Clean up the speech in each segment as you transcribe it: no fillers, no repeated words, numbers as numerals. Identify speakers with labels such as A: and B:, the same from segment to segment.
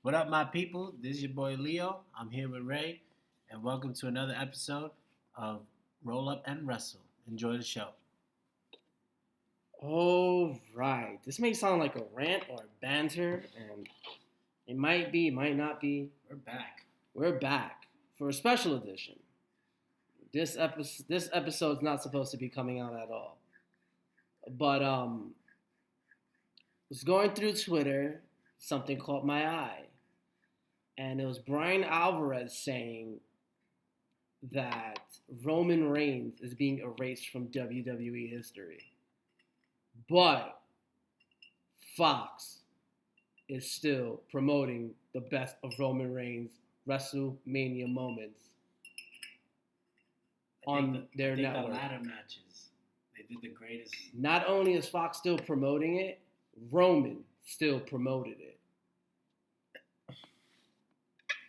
A: What up, my people? This is your boy Leo. I'm here with Ray, and welcome to another episode of Roll Up and Wrestle. Enjoy the show.
B: All right. This may sound like a rant or a banter, and it might be, it might not be.
A: We're back.
B: We're back for a special edition. This episode's not supposed to be coming out at all. But was going through Twitter, something caught my eye. And it was Brian Alvarez saying that Roman Reigns is being erased from WWE history. But Fox is still promoting the best of Roman Reigns' WrestleMania moments on their network.
A: The ladder matches, they did the greatest.
B: Not only is Fox still promoting it, Roman still promoted it.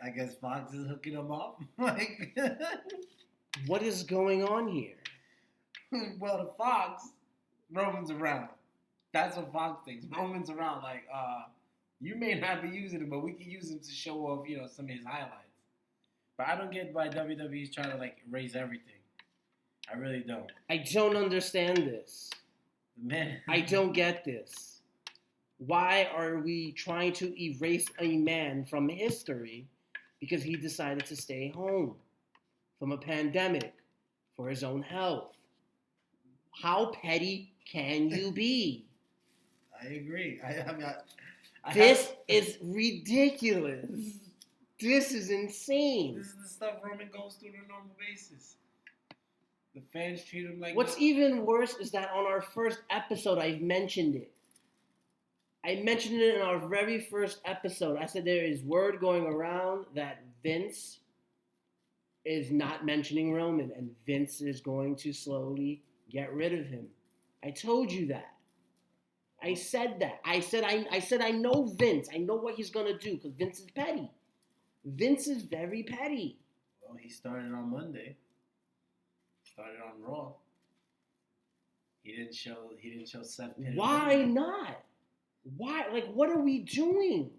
A: I guess Fox is hooking them up.
B: What is going on here?
A: Well, the Fox, Roman's around. That's what Fox thinks. Roman's around. You may not be using him, but we can use him to show off, some of his highlights. But I don't get why WWE's trying to erase everything. I really don't.
B: I don't understand this.
A: Man,
B: I don't get this. Why are we trying to erase a man from history because he decided to stay home from a pandemic for his own health? How petty can you be?
A: I agree.
B: This is ridiculous. This is insane.
A: This is the stuff Roman goes through on a normal basis. The fans treat him like...
B: What's even worse is that on our first episode, I've mentioned it. I mentioned it in our very first episode. I said there is word going around that Vince is not mentioning Roman, and Vince is going to slowly get rid of him. I told you that. I said that. I said I know Vince. I know what he's gonna do because Vince is petty. Vince is very petty.
A: Well, he started on Monday. Started on Raw. He didn't show Seth.
B: Why not? Why? What are we doing?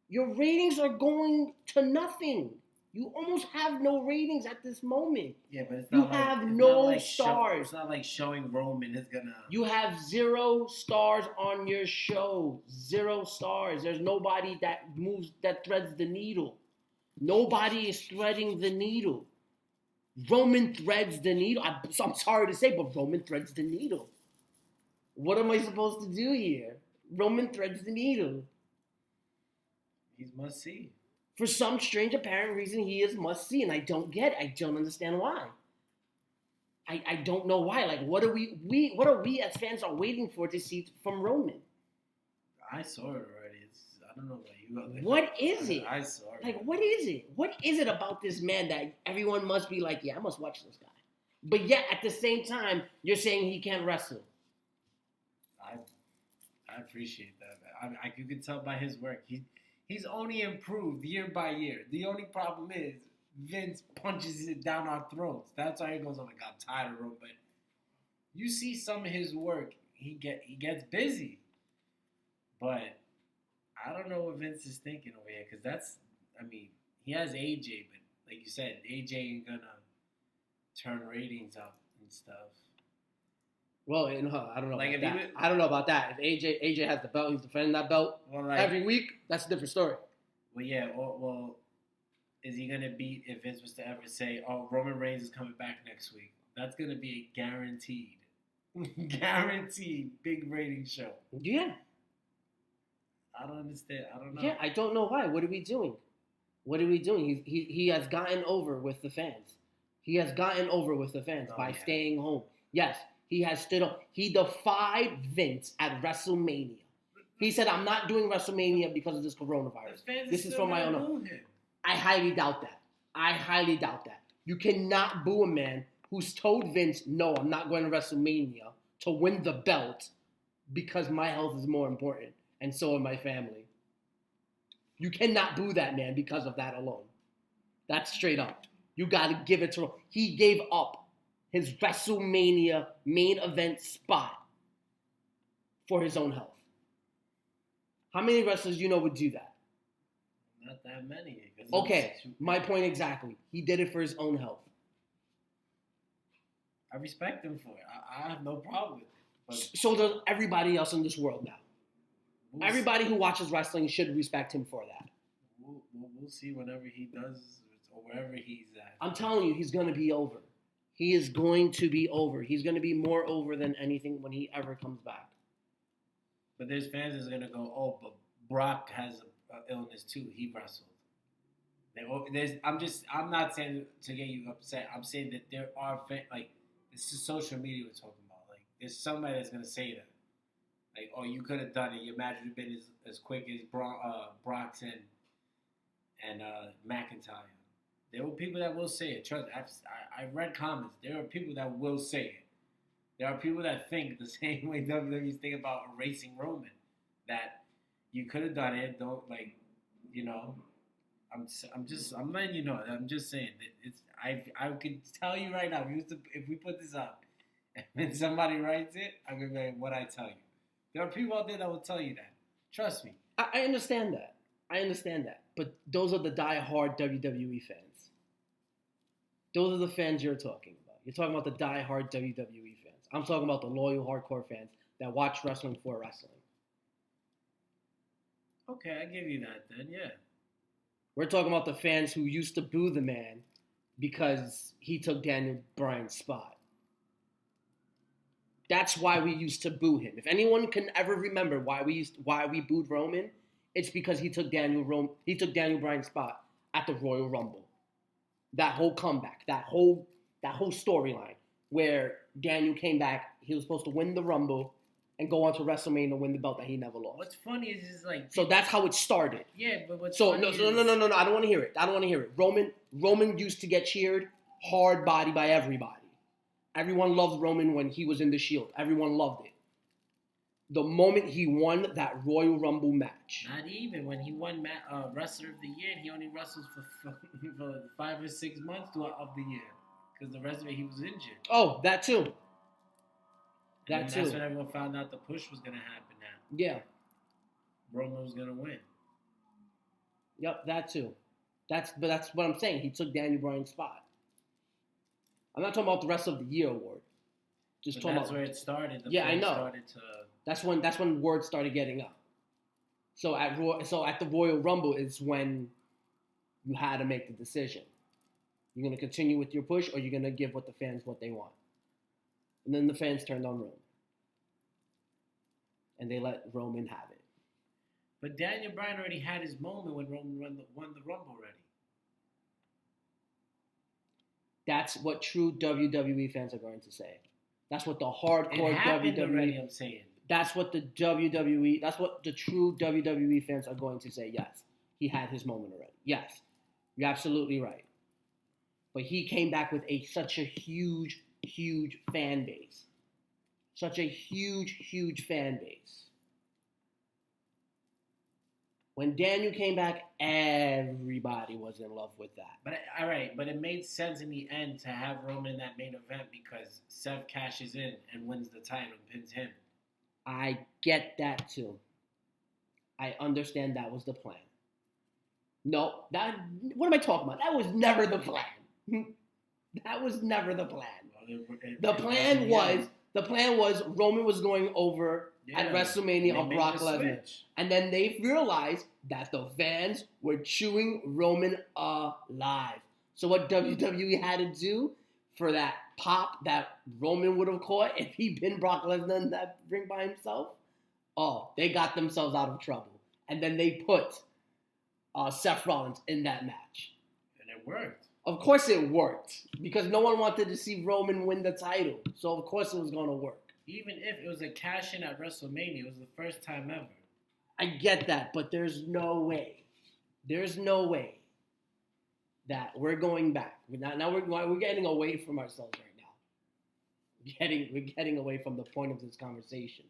B: Your ratings are going to nothing. You almost have no ratings at this moment.
A: Yeah, but it's
B: not.
A: You
B: have no stars.
A: It's not like showing Roman is gonna.
B: You have 0 stars on your show. 0 stars. There's nobody that threads the needle. Nobody is threading the needle. Roman threads the needle. I'm sorry to say, but Roman threads the needle. What am I supposed to do here? Roman threads the needle.
A: He's must see.
B: For some strange apparent reason, he is must see, and I don't get it. I don't understand why. I don't know why. What are we as fans are waiting for to see from Roman?
A: I saw it already. I don't know about you.
B: What is it?
A: I saw it.
B: What is it? What is it about this man that everyone must be like, yeah, I must watch this guy? But yet, at the same time, you're saying he can't wrestle.
A: I appreciate that. You can tell by his work. He's only improved year by year. The only problem is Vince punches it down our throats. That's why he goes, oh my God, I'm tired of him. But you see some of his work, he gets busy. But I don't know what Vince is thinking over here because he has AJ, but like you said, AJ ain't gonna turn ratings up and stuff.
B: Well, I don't know about that. I don't know about that. If AJ has the belt, he's defending that belt every week, that's a different story.
A: Well, yeah. Well, is he going to beat if Vince was to ever say, oh, Roman Reigns is coming back next week? That's going to be a guaranteed big rating show.
B: Yeah.
A: I don't understand. I don't know.
B: Yeah, I don't know why. What are we doing? He has gotten over with the fans. He has gotten over with the fans by staying home. Yes. He has stood up. He defied Vince at WrestleMania. He said, I'm not doing WrestleMania because of this coronavirus. This is from my own. I highly doubt that. You cannot boo a man who's told Vince, no, I'm not going to WrestleMania to win the belt because my health is more important and so are my family. You cannot boo that man because of that alone. That's straight up. You got to give it to him. He gave up his WrestleMania main event spot for his own health. How many wrestlers you know would do that?
A: Not that many.
B: Okay, my point exactly. He did it for his own health.
A: I respect him for it. I have no problem with it. But
B: so does everybody else in this world now. Everybody who watches wrestling should respect him for that.
A: We'll see whenever he does or wherever he's at.
B: I'm telling you, he's going to be over. He is going to be over. He's going to be more over than anything when he ever comes back.
A: But there's fans that's going to go, oh, but Brock has an illness too. He wrestled. I'm not saying to get you upset. I'm saying that there are like, this is social media we're talking about. Like, there's somebody that's going to say that. Like, oh, you could have done it. Your match would have been as quick as Brock's and McIntyre. There were people that will say it. Trust me, I read comments. There are people that will say it. There are people that think the same way WWE's think about erasing Roman. That you could have done it. Don't, like, you know. I'm letting you know. I'm just saying that I could tell you right now. If we put this up and somebody writes it, I'm gonna be like, what I tell you. There are people out there that will tell you that. Trust me.
B: I understand that. But those are the die-hard WWE fans. Those are the fans you're talking about. You're talking about the die-hard WWE fans. I'm talking about the loyal, hardcore fans that watch wrestling for wrestling.
A: Okay, I give you that then, yeah.
B: We're talking about the fans who used to boo the man because he took Daniel Bryan's spot. That's why we used to boo him. If anyone can ever remember why we booed Roman, it's because he took Daniel Bryan's spot at the Royal Rumble. That whole comeback, that whole storyline where Daniel came back, he was supposed to win the Rumble and go on to WrestleMania and win the belt that he never lost.
A: What's funny is just like...
B: So that's how it started.
A: Yeah, but what's
B: so
A: funny
B: no, I don't want to hear it. Roman used to get cheered hard body by everybody. Everyone loved Roman when he was in the Shield. Everyone loved it. The moment he won that Royal Rumble match.
A: Not even. When he won Wrestler of the Year, he only wrestles for 5 or 6 months of the year. Because the rest of it, he was injured.
B: Oh, that too.
A: That's when everyone found out the push was going to happen now.
B: Yeah.
A: Roman was going to win.
B: Yep, that too. That's what I'm saying. He took Daniel Bryan's spot. I'm not talking about the Rest of the Year award.
A: Just talking about where it started.
B: I know. That's when word started getting up. So at the Royal Rumble is when you had to make the decision. You're gonna continue with your push, or you're gonna give what the fans what they want. And then the fans turned on Roman, and they let Roman have it.
A: But Daniel Bryan already had his moment when Roman won the Rumble already.
B: That's what true WWE fans are going to say. That's what the hardcore WWE.
A: Already, I'm saying.
B: That's what the WWE. That's what the true WWE fans are going to say. Yes, he had his moment already. Yes, you're absolutely right. But he came back with such a huge fan base. Such a huge fan base. When Daniel came back, everybody was in love with that.
A: But it made sense in the end to have Roman in that main event because Seth cashes in and wins the title and pins him.
B: I get that too. I understand that was the plan. No, what am I talking about? That was never the plan. That was never the plan. The plan was Roman was going over at WrestleMania on Brock Lesnar. And then they realized that the fans were chewing Roman alive. So what WWE had to do for that pop that Roman would have caught if he'd been Brock Lesnar in that ring by himself, they got themselves out of trouble. And then they put Seth Rollins in that match.
A: And it worked.
B: Of course it worked. Because no one wanted to see Roman win the title. So of course it was going to work.
A: Even if it was a cash-in at WrestleMania, it was the first time ever.
B: I get that, but there's no way. There's no way that we're going back. Now we're getting away from ourselves right now. We're getting away from the point of this conversation.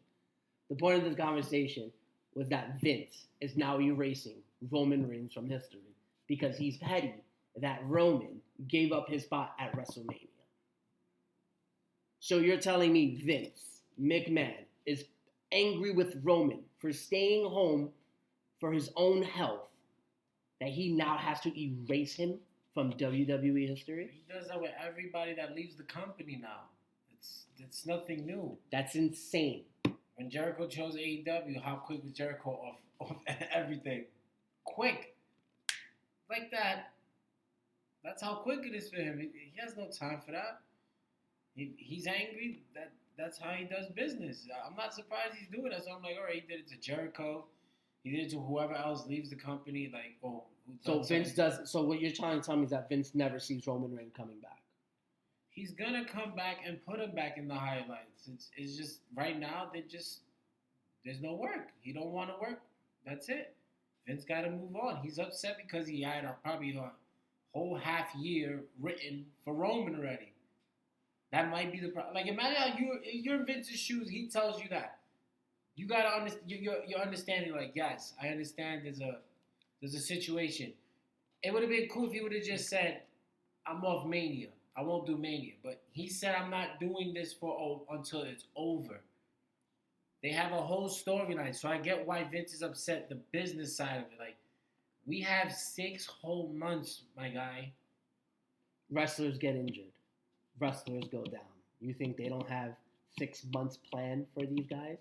B: The point of this conversation was that Vince is now erasing Roman Reigns from history because he's petty that Roman gave up his spot at WrestleMania. So you're telling me Vince McMahon is angry with Roman for staying home for his own health that he now has to erase him from WWE history?
A: He does that with everybody that leaves the company now. It's nothing new.
B: That's insane.
A: When Jericho chose AEW, how quick was Jericho off everything? Quick. Like that. That's how quick it is for him. He has no time for that. He's angry. That's how he does business. I'm not surprised he's doing that. So I'm like, all right, he did it to Jericho. He did it to whoever else leaves the company. Like, oh.
B: So Vince does. So what you're trying to tell me is that Vince never sees Roman Reigns coming back.
A: He's gonna come back and put him back in the highlights. It's just right now there's no work. He don't want to work. That's it. Vince got to move on. He's upset because he had probably a whole half year written for Roman already. That might be the problem. Like, imagine how you're in Vince's shoes. He tells you that. You gotta understand. You're understanding. Like, yes, I understand. There's a situation. It would have been cool if he would have just said, "I'm off Mania. I won't do Mania." But he said, "I'm not doing this until it's over." They have a whole storyline, so I get why Vince is upset. The business side of it, like, we have 6 whole months, my guy.
B: Wrestlers get injured. Wrestlers go down. You think they don't have 6 months planned for these guys?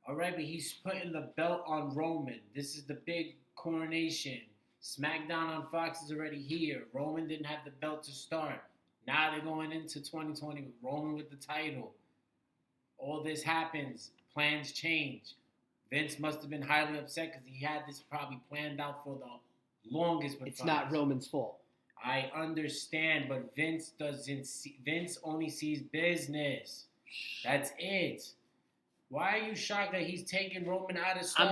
A: All right, but he's putting the belt on Roman. This is the big coronation. SmackDown on Fox is already here. Roman didn't have the belt to start. Now they're going into 2020 with Roman with the title. All this happens. Plans change. Vince must have been highly upset because he had this probably planned out for the longest.
B: It's not Roman's fault.
A: I understand, but Vince only sees business. That's it. Why are you shocked that he's taking Roman out of stuff?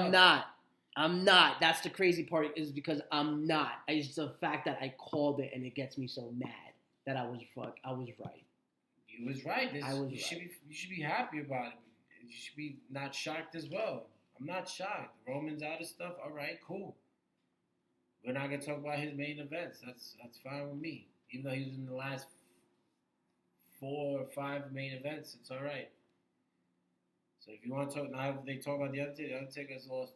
B: I'm not. That's the crazy part, is because I'm not. It's the fact that I called it and it gets me so mad that I was right.
A: You was right.
B: You
A: should be happy about it. You should be not shocked as well. I'm not shocked. Roman's out of stuff. All right, cool. We're not gonna talk about his main events. That's fine with me. Even though he was in the last 4 or 5 main events, it's all right. So if you want to talk now, they talk about the Undertaker. The Undertaker's lost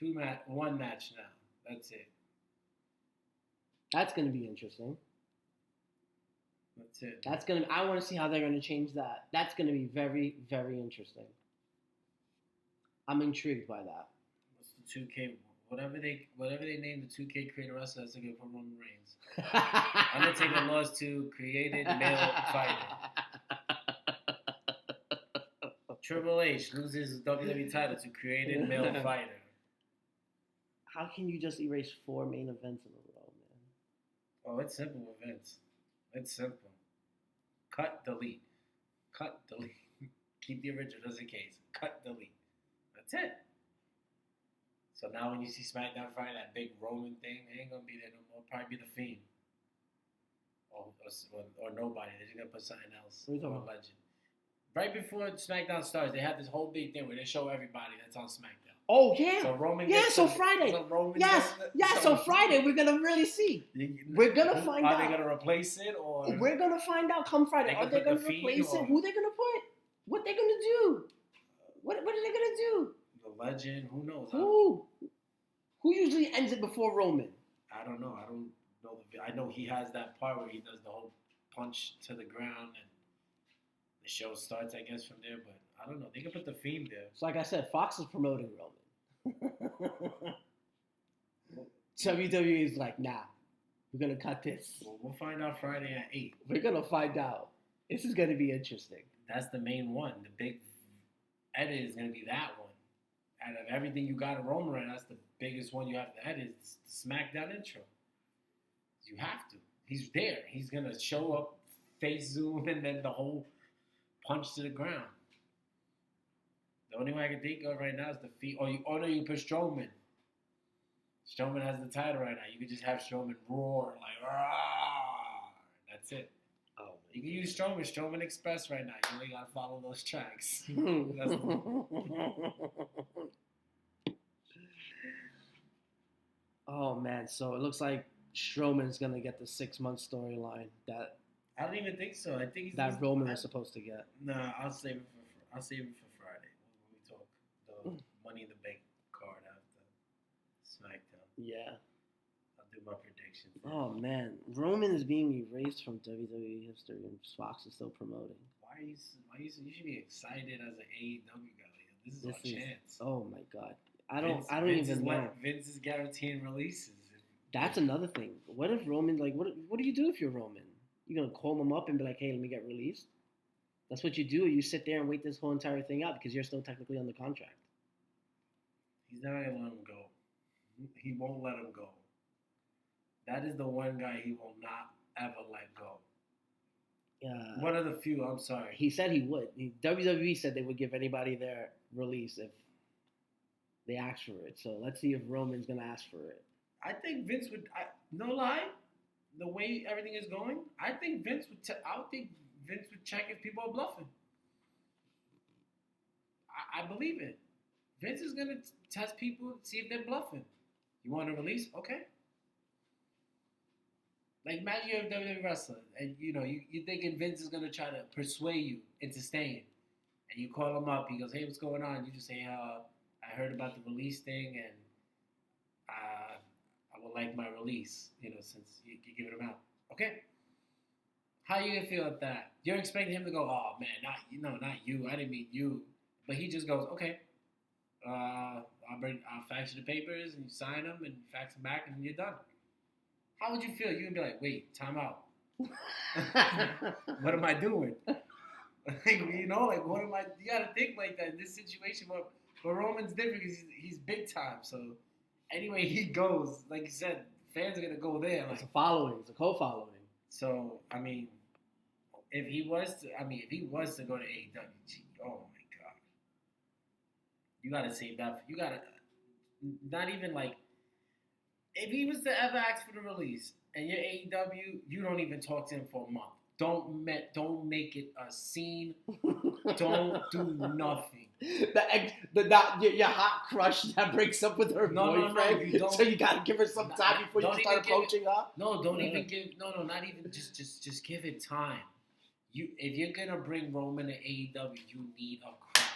A: 1 match now. That's it.
B: That's gonna be interesting.
A: That's it.
B: I want to see how they're gonna change that. That's gonna be very, very interesting. I'm intrigued by that.
A: What's the 2K? Whatever they name the 2K creator wrestler, that's gonna put Roman Reigns. Undertaker lost to created male fighter. Triple H loses WWE title to created male fighter.
B: How can you just erase 4 main events in a row, man?
A: Oh, it's simple with Vince. It's simple. Cut, delete. Cut, delete. Keep the original as a case. Cut, delete. That's it. So now when you see SmackDown Friday, that big Roman thing, it ain't going to be there no more. It'll probably be The Fiend. Or nobody. They're just going to put something else.
B: What are you talking about?
A: Legend. Right before SmackDown starts, they have this whole big thing where they show everybody that's on SmackDown.
B: Oh, yeah.
A: So Roman
B: Friday.
A: So
B: so Friday we're going to really see. We're going to find out.
A: Are they going to replace it? Or
B: we're going to find out come Friday. Are they going to replace it? Who they going to put? What they going to do? What are they going to do?
A: The Legend? Who knows?
B: Who usually ends it before Roman?
A: I don't know. I don't know. I know he has that part where he does the whole punch to the ground and the show starts, I guess, from there. But I don't know. They can put the Fiend there.
B: So like I said, Fox is promoting Roman. WWE is like, nah, we're going to cut this.
A: Well, we'll find out Friday at 8.
B: We're going to find out. This is going to be interesting.
A: That's the main one. The big edit is going to be that one. Out of everything you got in Roman right now, that's the biggest one you have to edit. It's the SmackDown intro. You have to. He's there. He's going to show up, face zoom, and then the whole punch to the ground. The only way I can think of right now is the feet. No, you put Strowman. Strowman has the title right now. You could just have Strowman roar like, "Rah!" That's it.
B: Oh,
A: you can use Strowman Express right now. You only gotta follow those tracks.
B: Oh man, so it looks like Strowman's gonna get the 6-month storyline that
A: I don't even think so. I think
B: Roman was supposed to get.
A: Nah, I'll save it for Friday when we talk the Money in the Bank card after SmackDown.
B: Yeah.
A: do my predictions.
B: Oh man, Roman is being erased from WWE history, and Fox is still promoting.
A: You should be excited as an AEW guy. This is our chance.
B: Oh my god, I don't even know.
A: Vince is guaranteeing releases.
B: That's another thing. What if Roman, like, what do you do if you're Roman? You gonna call him up and be like, hey, let me get released? That's what you do. You sit there and wait this whole entire thing out because you're still technically under contract.
A: He's never gonna let him go. He won't let him go. That is the one guy he will not ever let go. One of the few. I'm sorry.
B: He said he would. WWE said they would give anybody their release if they asked for it. So let's see if Roman's gonna ask for it.
A: I think Vince would. No lie, the way everything is going, I think Vince would. I would think Vince would check if people are bluffing. I believe it. Vince is gonna test people, see if they're bluffing. You want a release? Okay. Like imagine you're a WWE wrestler, and you're thinking Vince is gonna try to persuade you into staying, and you call him up. He goes, "Hey, what's going on?" You just say, "I heard about the release thing, and I would like my release, since you're giving him out." Okay. How you gonna feel at that? You're expecting him to go, "Oh man, not you. I didn't mean you," but he just goes, "Okay, I'll fax you the papers and you sign them and fax them back and you're done." How would you feel? You'd be like, "Wait, time out. What am I doing?" What am I? You gotta think like that in this situation. But Roman's different because he's big time. So anyway he goes, like you said, fans are gonna go there.
B: It's a following. It's a co-following.
A: So I mean, if he was to go to AEW, oh my god, you gotta save that. You gotta not even like. If he was to ever ask for the release and you're AEW, you don't even talk to him for a month. Don't make it a scene. Don't do nothing.
B: Your hot crush that breaks up with her boyfriend. No, you don't. So you gotta give her some time before you start approaching her.
A: No, don't even give. No, not even. Just give it time. If you're gonna bring Roman to AEW, you need a crowd.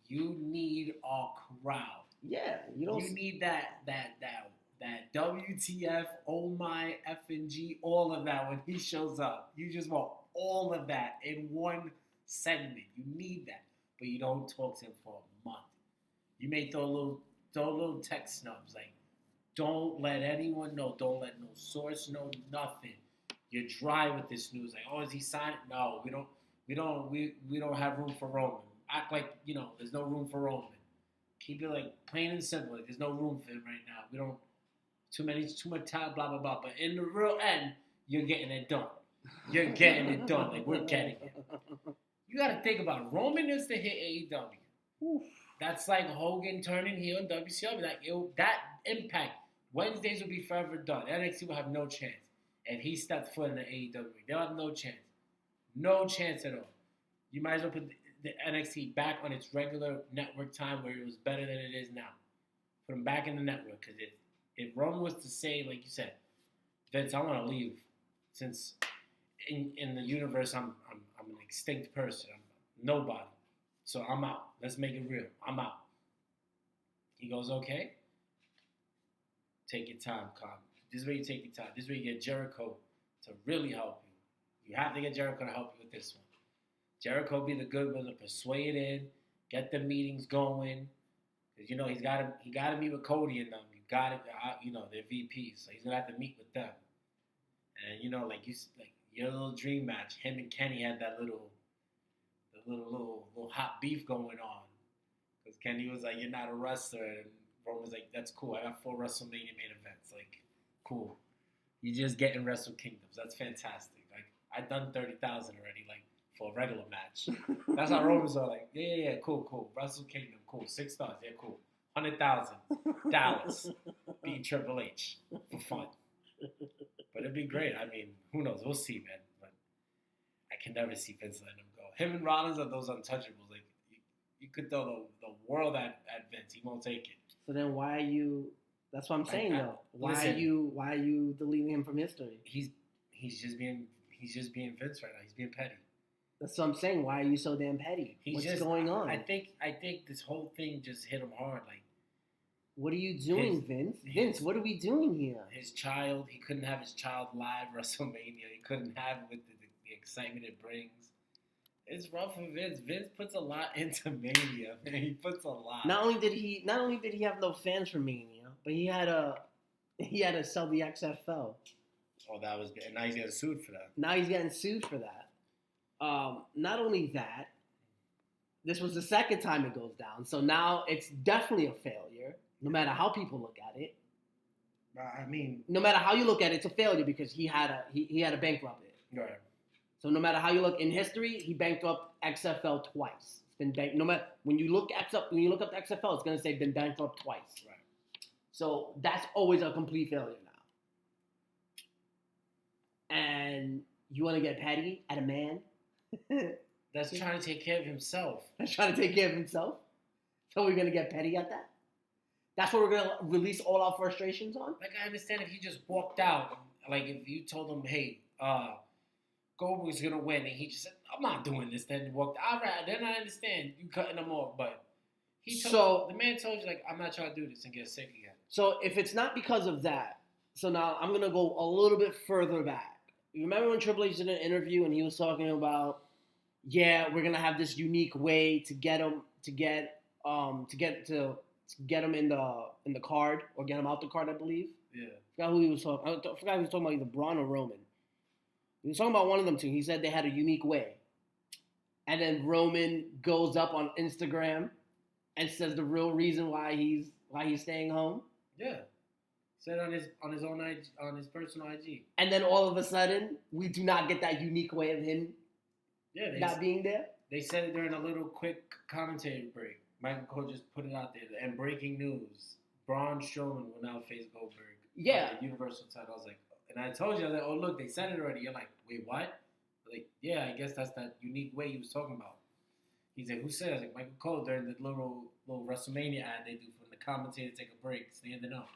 A: You need a crowd.
B: Yeah, you don't.
A: You need that WTF, oh my effing G, all of that when he shows up. You just want all of that in one segment. You need that. But you don't talk to him for a month. You may throw little text snubs like, don't let anyone know. Don't let no source know nothing. You're dry with this news. Like, oh, is he signing? No, we don't have room for Roman. Act like, there's no room for Roman. Keep it like plain and simple. Like, there's no room for him right now. We don't. Too much time, blah, blah, blah. But in the real end, you're getting it done. You're getting it done. Like, we're getting it. You got to think about it. Roman is to hit AEW. Oof. That's like Hogan turning heel in WCW. That impact. Wednesdays will be forever done. NXT will have no chance. If he stepped foot in the AEW, they'll have no chance. No chance at all. You might as well put the NXT back on its regular network time where it was better than it is now. Put them back in the network because if Roman was to say, like you said, Vince, I want to leave, since in the universe I'm an extinct person, I'm nobody, so I'm out. Let's make it real. I'm out. He goes, okay. Take your time, Con. This is where you take your time. This is where you get Jericho to really help you. You have to get Jericho to help you with this one. Jericho be the good one to persuade in, get the meetings going, because he got to meet with Cody and them. Got it, they're VPs, so he's gonna have to meet with them. And your little dream match, him and Kenny had that little hot beef going on, because Kenny was like, "You're not a wrestler," and Roman was like, "That's cool. I got 4 WrestleMania main events. Like, cool. You just getting Wrestle Kingdoms. That's fantastic. Like, I've done 30,000 already. Like, for a regular match. That's how Romans are like. Yeah, cool. Wrestle Kingdom, cool. 6 stars, yeah, cool. 100,000 Dallas beat Triple H for fun. But it'd be great. I mean, who knows? We'll see, man. But I can never see Vince letting him go. Him and Rollins are those untouchables. Like you could throw the world at Vince, he won't take it.
B: So then why are you? That's what I'm saying though. Why are you deleting him from history?
A: He's just being Vince right now. He's being petty.
B: That's what I'm saying. Why are you so damn petty? What's going on?
A: I think this whole thing just hit him hard. Like,
B: What are you doing, Vince? Vince, what are we doing here?
A: His child, he couldn't have his child live WrestleMania. He couldn't have it with the excitement it brings. It's rough for Vince. Vince puts a lot into Mania, man. He puts a lot.
B: Not only did he have no fans for Mania, but he had to sell the XFL.
A: Oh, that was good. And now he's getting sued for that.
B: Now he's getting sued for that. Not only that, this was the second time it goes down. So now it's definitely a failure, no matter how people look at it.
A: I mean,
B: no matter how you look at it, it's a failure because he had to bankrupt it.
A: Right.
B: So no matter how you look in history, he bankrupt XFL twice. It's been no matter when you look up the XFL, it's gonna say been bankrupt twice.
A: Right.
B: So that's always a complete failure now. And you want to get petty at a man
A: that's trying to take care of himself.
B: That's trying to take care of himself. So we're gonna get petty at that. That's what we're gonna release all our frustrations on.
A: Like I understand if he just walked out, like if you told him, hey, Goldberg's gonna win, and he just said, "I'm not doing this." Then walked. All right, then I understand you cutting him off, but the man told you like, "I'm not trying to do this," and get sick again.
B: So if it's not because of that, so now I'm gonna go a little bit further back. You remember when Triple H did an interview and he was talking about, yeah, we're gonna have this unique way to get him in the card or get him out the card, I believe.
A: Yeah.
B: I forgot who he was talking. I forgot he was talking about either Braun or Roman. He was talking about one of them two. He said they had a unique way. And then Roman goes up on Instagram and says the real reason why he's staying home.
A: Yeah. Said on his own IG, on his personal IG.
B: And then all of a sudden, we do not get that unique way of him not being there.
A: They said it during a little quick commentary break. Michael Cole just put it out there. And breaking news: Braun Strowman will now face Goldberg.
B: Yeah.
A: For the Universal title. I was like, and I told you, I was like, oh look, they said it already. You're like, wait, what? Like, yeah, I guess that's that unique way he was talking about. He's like, who said it? I was like, Michael Cole during the little WrestleMania ad they do from the commentator take a break, standing up.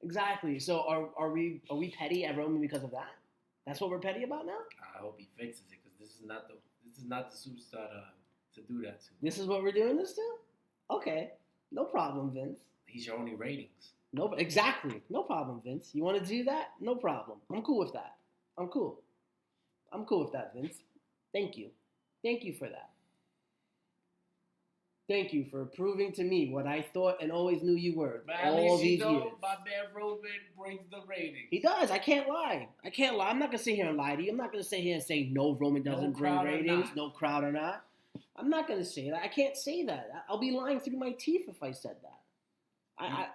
B: Exactly. So are we petty at Roman because of that? That's what we're petty about now?
A: I hope he fixes it because this is not the superstar to do that to.
B: This is what we're doing this to? Okay. No problem, Vince.
A: He's your only ratings.
B: No, exactly. No problem, Vince. You want to do that? No problem. I'm cool with that. I'm cool with that, Vince. Thank you. Thank you for that. Thank you for proving to me what I thought and always knew you were all these years.
A: My man Roman brings the ratings.
B: He does. I can't lie. I'm not going to sit here and lie to you. I'm not going to sit here and say, no, Roman doesn't bring ratings. No crowd or not. I'm not going to say that. I can't say that. I'll be lying through my teeth if I said that.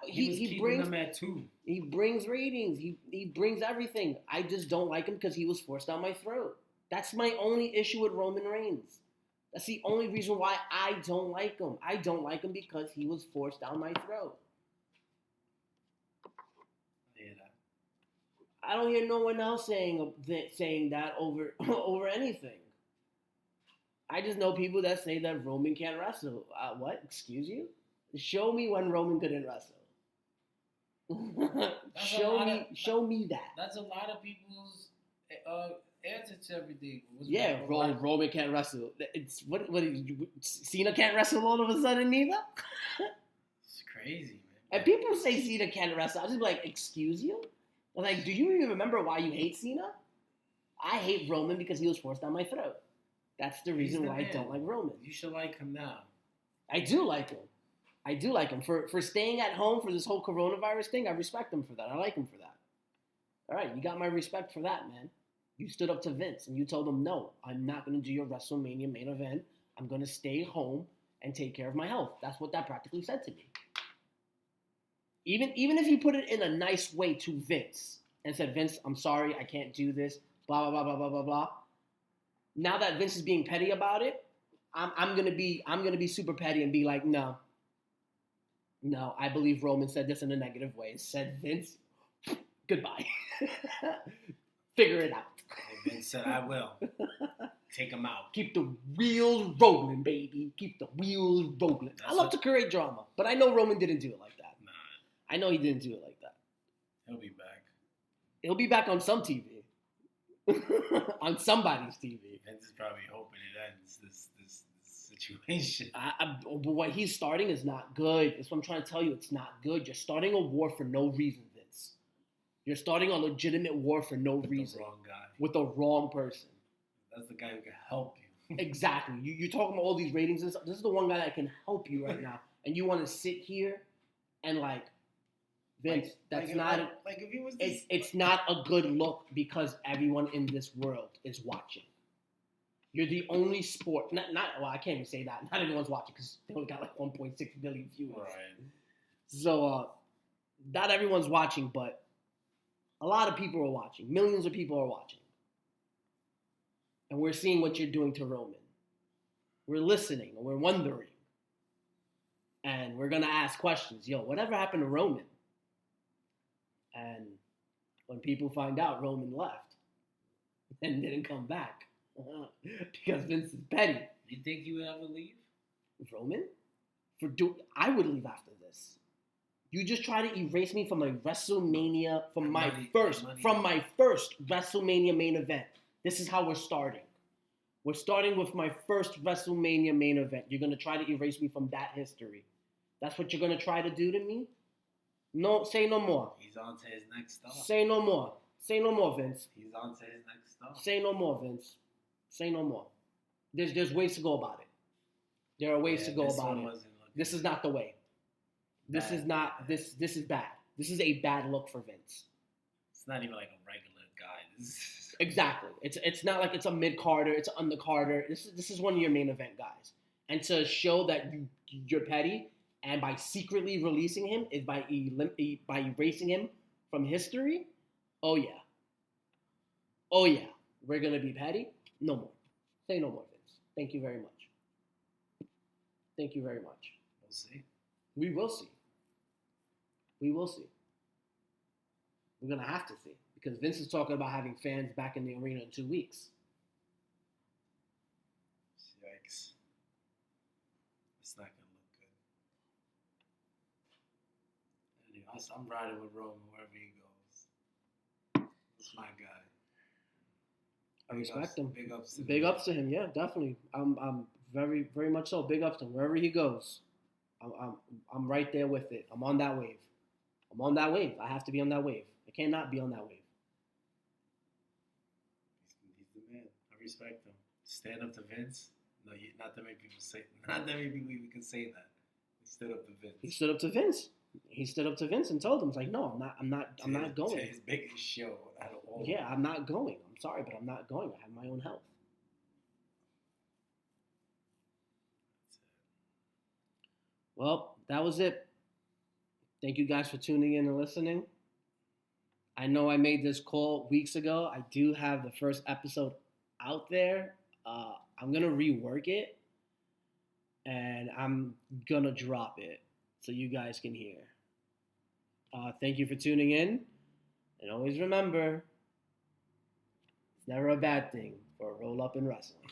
B: He brings them at 2. He brings ratings. He brings everything. I just don't like him because he was forced down my throat. That's my only issue with Roman Reigns. That's the only reason why I don't like him. I don't like him because he was forced down my throat.
A: I hear that.
B: I don't hear no one else saying that over anything. I just know people that say that Roman can't wrestle. What? Excuse you? Show me when Roman couldn't wrestle. Show me that.
A: That's a lot of people's answer to everything.
B: Yeah, Roman can't wrestle. It's what Cena can't wrestle all of a sudden neither?
A: It's crazy, man.
B: And people say Cena can't wrestle. I'll just be like, excuse you? I'm like, do you even remember why you hate Cena? I hate Roman because he was forced down my throat. That's the reason why I don't like Roman.
A: You should like him now.
B: I do like him. For staying at home for this whole coronavirus thing. I respect him for that. I like him for that. All right, you got my respect for that, man. You stood up to Vince and you told him, no, I'm not going to do your WrestleMania main event. I'm going to stay home and take care of my health. That's what that practically said to me. Even if you put it in a nice way to Vince and said, Vince, I'm sorry, I can't do this, blah, blah, blah, blah, blah, blah, blah. Now that Vince is being petty about it, I'm gonna be super petty and be like, no, I believe Roman said this in a negative way. Said Vince, goodbye. Figure it out.
A: And Vince said, I will. Take him out.
B: Keep the wheels rolling, baby. Keep the wheels rolling. I love to create drama, but I know Roman didn't do it like that.
A: Nah.
B: I know he didn't do it like that.
A: He'll be back.
B: He'll be back on some TV. On somebody's TV.
A: Vince is probably hoping it ends this situation.
B: But what he's starting is not good. That's what I'm trying to tell you. It's not good. You're starting a war for no reason, Vince. You're starting a legitimate war for no reason.
A: The wrong guy.
B: With the wrong person.
A: That's the guy who can help you.
B: Exactly. You're talking about all these ratings and stuff. This is the one guy that can help you right now. And you want to sit here and like, Vince, that's not
A: like if he was this,
B: it's not a good look because everyone in this world is watching. You're the only sport. Not well, I can't even say that. Not everyone's watching because they only got like 1.6 billion viewers.
A: Right.
B: So not everyone's watching, but a lot of people are watching. Millions of people are watching. And we're seeing what you're doing to Roman. We're listening and we're wondering. And we're gonna ask questions. Yo, whatever happened to Roman? And when people find out Roman left and didn't come back because Vince is petty.
A: You think he would ever leave?
B: Roman? I would leave after this. You just try to erase me from my WrestleMania, from my first WrestleMania main event. This is how we're starting. We're starting with my first WrestleMania main event. You're going to try to erase me from that history. That's what you're going to try to do to me? No, say no more.
A: He's on to his next stop.
B: Say no more. Say no more, Vince.
A: He's on to his next stop.
B: Say no more, Vince. Say no more. There's ways to go about it. There are ways to go about it. This is not the way. This is not. This is bad. This is a bad look for Vince.
A: It's not even like a regular guy.
B: Exactly. It's not like it's a mid-carder. It's an undercarder. This is one of your main event guys. And to show that you're petty, and by secretly releasing him is by erasing him from history. Oh yeah. We're gonna be petty. No more. Say no more, Vince. Thank you very much. Thank you very much.
A: We'll see.
B: We will see. We will see. We're gonna have to see because Vince is talking about having fans back in the arena in 2 weeks.
A: Yikes. It's not gonna look good. Anyway, I'm riding with Roman wherever he goes. That's my guy.
B: I respect him.
A: Big
B: ups to him. Yeah, definitely. I'm very, very much so. Big ups to him wherever he goes. I'm right there with it. I'm on that wave. I have to be on that wave. I cannot be on that wave.
A: He's the man. I respect him. Stand up to Vince. No, not that many people say. Not that many people even can say that. He stood up to Vince.
B: He stood up to Vince. He stood up to Vince and told him, like, no, I'm not going.
A: To his biggest show out of all.
B: Yeah, I'm not going. I'm sorry, but I'm not going. I have my own health. Well, that was it. Thank you guys for tuning in and listening. I know I made this call weeks ago. I do have the first episode out there. I'm going to rework it. And I'm going to drop it so you guys can hear. Thank you for tuning in. And always remember, it's never a bad thing for a roll-up in wrestling.